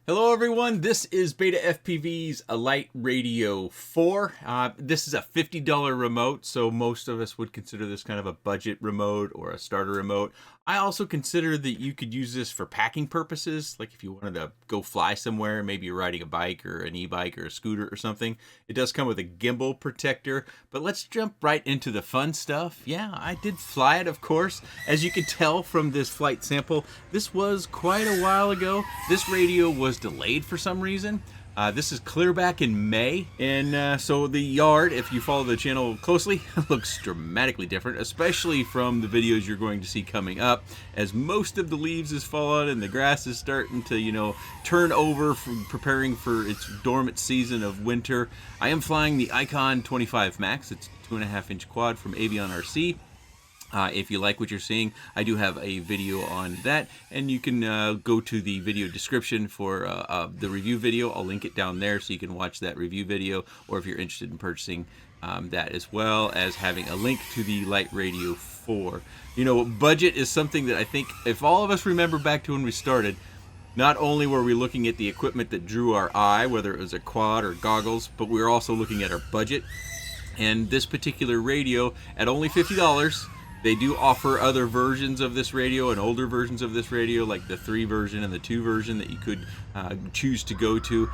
Hello everyone, this is Betafpv's LiteRadio 4. This is a $50 remote, so most of us would consider this kind of a budget remote or a starter remote. I also consider that you could use this for packing purposes, like if you wanted to go fly somewhere, maybe you're riding a bike or an e-bike or a scooter or something. It does come with a gimbal protector, but let's jump right into the fun stuff. Yeah, I did fly it, of course. As you can tell from this flight sample, this was quite a while ago. This radio was delayed for some reason. This is clear back in May, and so the yard, if you follow the channel closely, looks dramatically different, especially from the videos you're going to see coming up, as most of the leaves has fallen and the grass is starting to, turn over from preparing for its dormant season of winter. I am flying the Icon 25 Max. It's a 2.5-inch quad from Avion RC. If you like what you're seeing, I do have a video on that, and you can go to the video description for the review video. I'll link it down there so you can watch that review video, or if you're interested in purchasing that, as well as having a link to the LiteRadio 4. Budget is something that I think, if all of us remember back to when we started, not only were we looking at the equipment that drew our eye, whether it was a quad or goggles, but we were also looking at our budget. And this particular radio, at only $50, they do offer other versions of this radio and older versions of this radio, like the 3 version and the 2 version that you could choose to go to.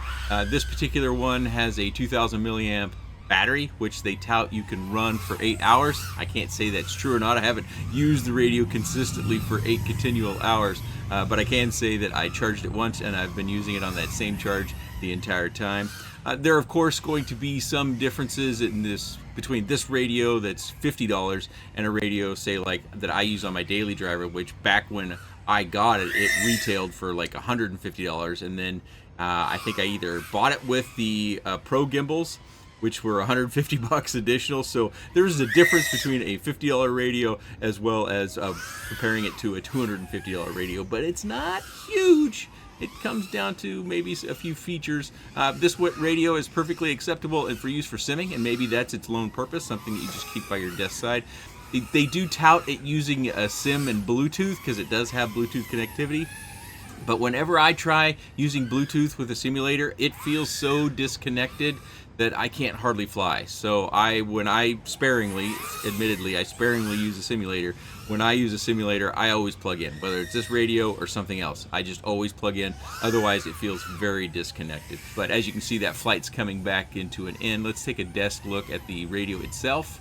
This particular one has a 2000 milliamp battery, which they tout you can run for 8 hours. I can't say that's true or not. I haven't used the radio consistently for 8 continual hours, but I can say that I charged it once and I've been using it on that same charge the entire time. There are, of course, going to be some differences in this between this radio that's $50 and a radio, say, like that I use on my daily driver, which back when I got it, it retailed for like $150, and then I think I either bought it with the Pro gimbals, which were $150 additional. So there's a difference between a $50 radio as well as comparing it to a $250 radio, but it's not huge. It comes down to maybe a few features. This radio is perfectly acceptable and for use for simming, and maybe that's its lone purpose, something that you just keep by your desk side. They do tout it using a sim and Bluetooth because it does have Bluetooth connectivity. But whenever I try using Bluetooth with a simulator, it feels so disconnected that I can't hardly fly. So admittedly, I sparingly use a simulator. When I use a simulator, I always plug in, whether it's this radio or something else. I just always plug in, otherwise it feels very disconnected. But as you can see, that flight's coming back into an end. Let's take a desk look at the radio itself.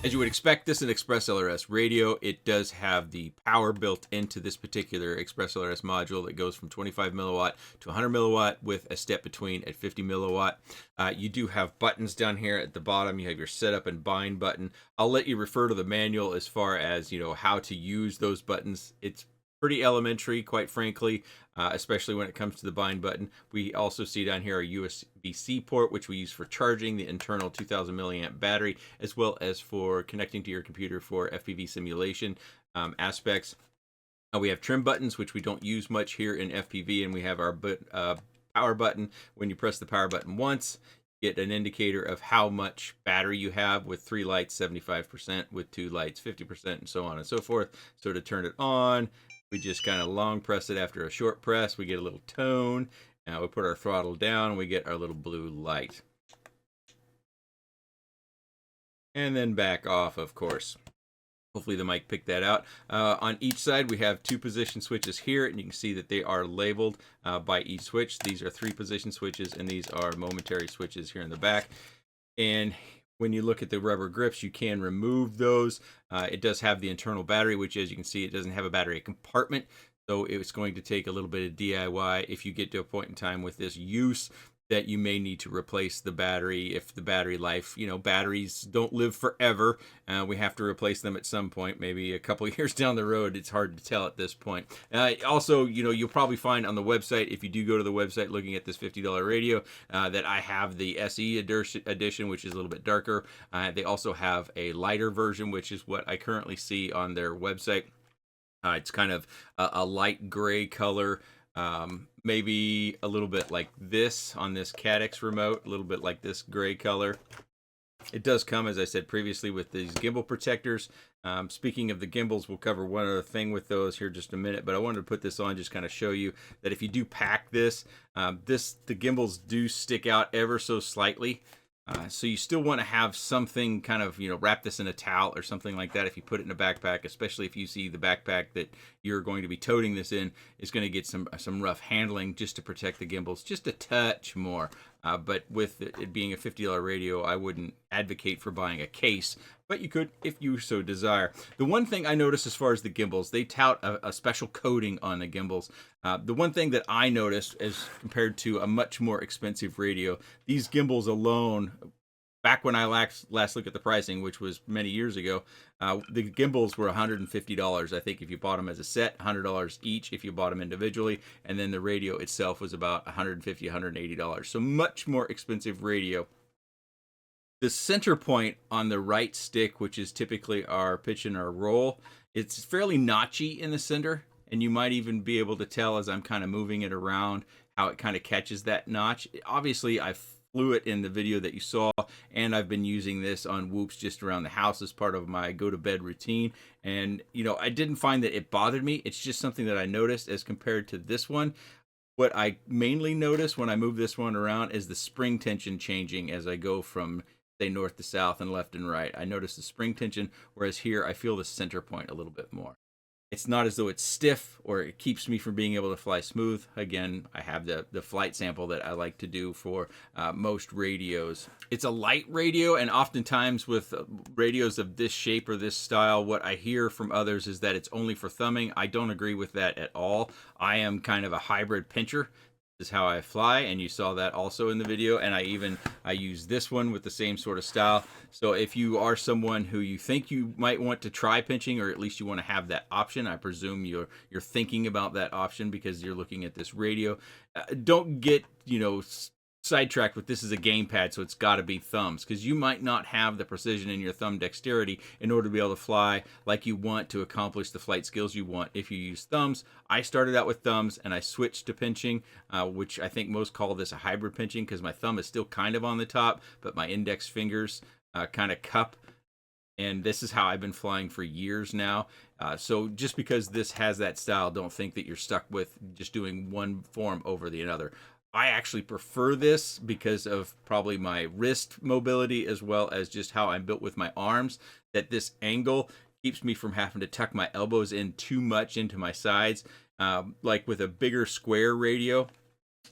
As you would expect, this is an ExpressLRS radio. It does have the power built into this particular ExpressLRS module that goes from 25 milliwatt to 100 milliwatt with a step between at 50 milliwatt. You do have buttons down here at the bottom. You have your setup and bind button. I'll let you refer to the manual as far as how to use those buttons. It's pretty elementary, quite frankly, especially when it comes to the bind button. We also see down here a USB-C port, which we use for charging the internal 2000 milliamp battery, as well as for connecting to your computer for FPV simulation aspects. We have trim buttons, which we don't use much here in FPV, and we have our power button. When you press the power button once, you get an indicator of how much battery you have. With 3 lights, 75%, with 2 lights, 50%, and so on and so forth. So to turn it on, we just kind of long press it. After a short press, we get a little tone. Now we put our throttle down, and we get our little blue light. And then back off, of course. Hopefully the mic picked that out. On each side, we have 2 position switches here, and you can see that they are labeled by each switch. These are 3 position switches, and these are momentary switches here in the back. And when you look at the rubber grips, you can remove those. It does have the internal battery, which, as you can see, it doesn't have a battery compartment. So it's going to take a little bit of DIY if you get to a point in time with this use that you may need to replace the battery. If the battery life, batteries don't live forever. We have to replace them at some point, maybe a couple of years down the road. It's hard to tell at this point. Also, you'll probably find on the website, if you do go to the website looking at this $50 radio, that I have the SE edition, which is a little bit darker. They also have a lighter version, which is what I currently see on their website. It's kind of a light gray color. Maybe a little bit like this on this Caddx remote, a little bit like this gray color. It does come, as I said previously, with these gimbal protectors. Speaking of the gimbals, we'll cover one other thing with those here in just a minute, but I wanted to put this on just kind of show you that if you do pack this, the gimbals do stick out ever so slightly. So you still want to have something kind of, wrap this in a towel or something like that if you put it in a backpack, especially if you see the backpack that you're going to be toting this in is going to get some rough handling, just to protect the gimbals just a touch more. But with it being a $50 radio, I wouldn't advocate for buying a case, but you could if you so desire. The one thing I noticed as far as the gimbals, they tout a special coating on the gimbals. The one thing that I noticed as compared to a much more expensive radio, these gimbals alone, back when I last looked at the pricing, which was many years ago, the gimbals were $150. I think if you bought them as a set, $100 each if you bought them individually, and then the radio itself was about $150, $180. So much more expensive radio. The center point on the right stick, which is typically our pitch and our roll, it's fairly notchy in the center, and you might even be able to tell as I'm kind of moving it around how it kind of catches that notch. Obviously, I flew it in the video that you saw, and I've been using this on whoops just around the house as part of my go to bed routine, and I didn't find that it bothered me. It's just something that I noticed as compared to this one. What I mainly notice when I move this one around is the spring tension changing as I go from, say, north to south and left and right. I notice the spring tension, whereas here I feel the center point a little bit more. It's not as though it's stiff or it keeps me from being able to fly smooth. Again, I have the flight sample that I like to do for most radios. It's a light radio, and oftentimes with radios of this shape or this style, what I hear from others is that it's only for thumbing. I don't agree with that at all. I am kind of a hybrid pincher. Is how I fly, and you saw that also in the video, and I use this one with the same sort of style. So if you are someone who you think you might want to try pinching, or at least you want to have that option, I presume you're thinking about that option because you're looking at this radio. Don't get sidetracked with this is a gamepad, so it's got to be thumbs, because you might not have the precision in your thumb dexterity in order to be able to fly like you want to accomplish the flight skills you want if you use thumbs. I started out with thumbs and I switched to pinching, which I think most call this a hybrid pinching, because my thumb is still kind of on the top, but my index fingers kind of cup. And this is how I've been flying for years now. So just because this has that style, don't think that you're stuck with just doing one form over the other. I actually prefer this because of probably my wrist mobility, as well as just how I'm built with my arms, that this angle keeps me from having to tuck my elbows in too much into my sides. Like with a bigger square radio,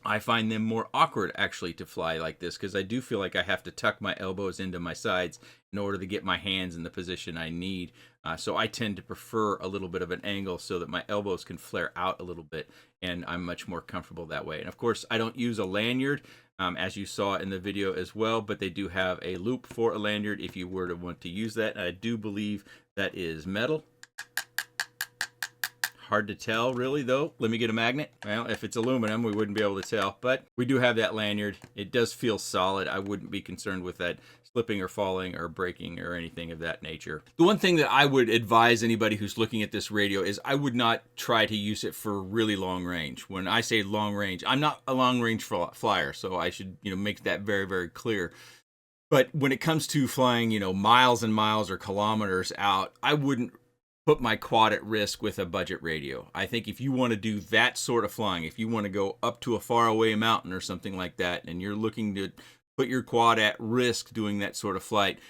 I find them more awkward actually to fly like this, because I do feel like I have to tuck my elbows into my sides in order to get my hands in the position I need. So I tend to prefer a little bit of an angle so that my elbows can flare out a little bit, and I'm much more comfortable that way. And of course, I don't use a lanyard, as you saw in the video as well, but they do have a loop for a lanyard if you were to want to use that. And I do believe that is metal. Hard to tell, really, though. Let me get a magnet. Well, if it's aluminum, we wouldn't be able to tell, but we do have that lanyard. It does feel solid. I wouldn't be concerned with that slipping or falling or breaking or anything of that nature. The one thing that I would advise anybody who's looking at this radio is I would not try to use it for really long range. When I say long range, I'm not a long range flyer, so I should make that very, very clear. But when it comes to flying, miles and miles or kilometers out, I wouldn't put my quad at risk with a budget radio. I think if you want to do that sort of flying, if you want to go up to a faraway mountain or something like that, and you're looking to put your quad at risk doing that sort of flight,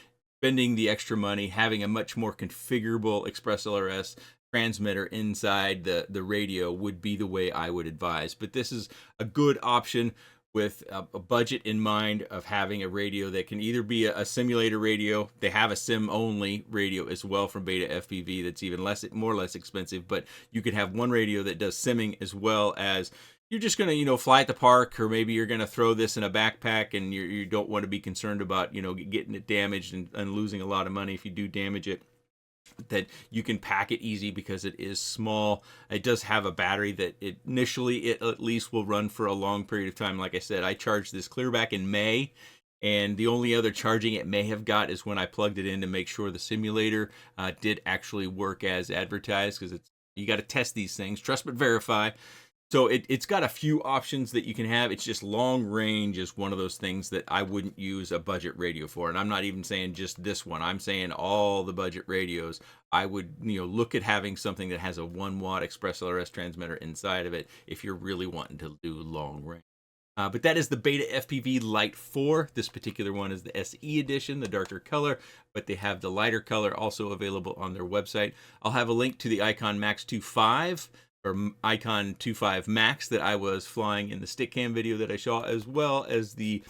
spending the extra money, having a much more configurable ExpressLRS transmitter inside the radio would be the way I would advise. But this is a good option with a budget in mind of having a radio that can either be a simulator radio. They have a sim-only radio as well from Betafpv that's even more or less expensive, but you could have one radio that does simming as well as you're just going to, fly at the park, or maybe you're going to throw this in a backpack and you don't want to be concerned about, getting it damaged and losing a lot of money if you do damage it. That you can pack it easy because it is small. It does have a battery that initially it at least will run for a long period of time. Like I said, I charged this clear back in May, and the only other charging it may have got is when I plugged it in to make sure the simulator did actually work as advertised, because you got to test these things, trust but verify. So it's got a few options that you can have. It's just long range is one of those things that I wouldn't use a budget radio for. And I'm not even saying just this one. I'm saying all the budget radios. I would, look at having something that has a 1-watt ExpressLRS transmitter inside of it if you're really wanting to do long range. But that is the Betafpv Lite 4. This particular one is the SE edition, the darker color, but they have the lighter color also available on their website. I'll have a link to the Icon Max 2.5 or Icon 2.5 Max that I was flying in the Stickcam video that I saw, as well as the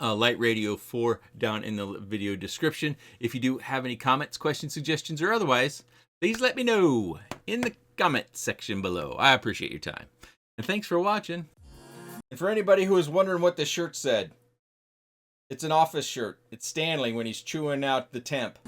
LiteRadio 4 down in the video description. If you do have any comments, questions, suggestions, or otherwise, please let me know in the comment section below. I appreciate your time. And thanks for watching. And for anybody who is wondering what this shirt said, it's an office shirt. It's Stanley when he's chewing out the temp.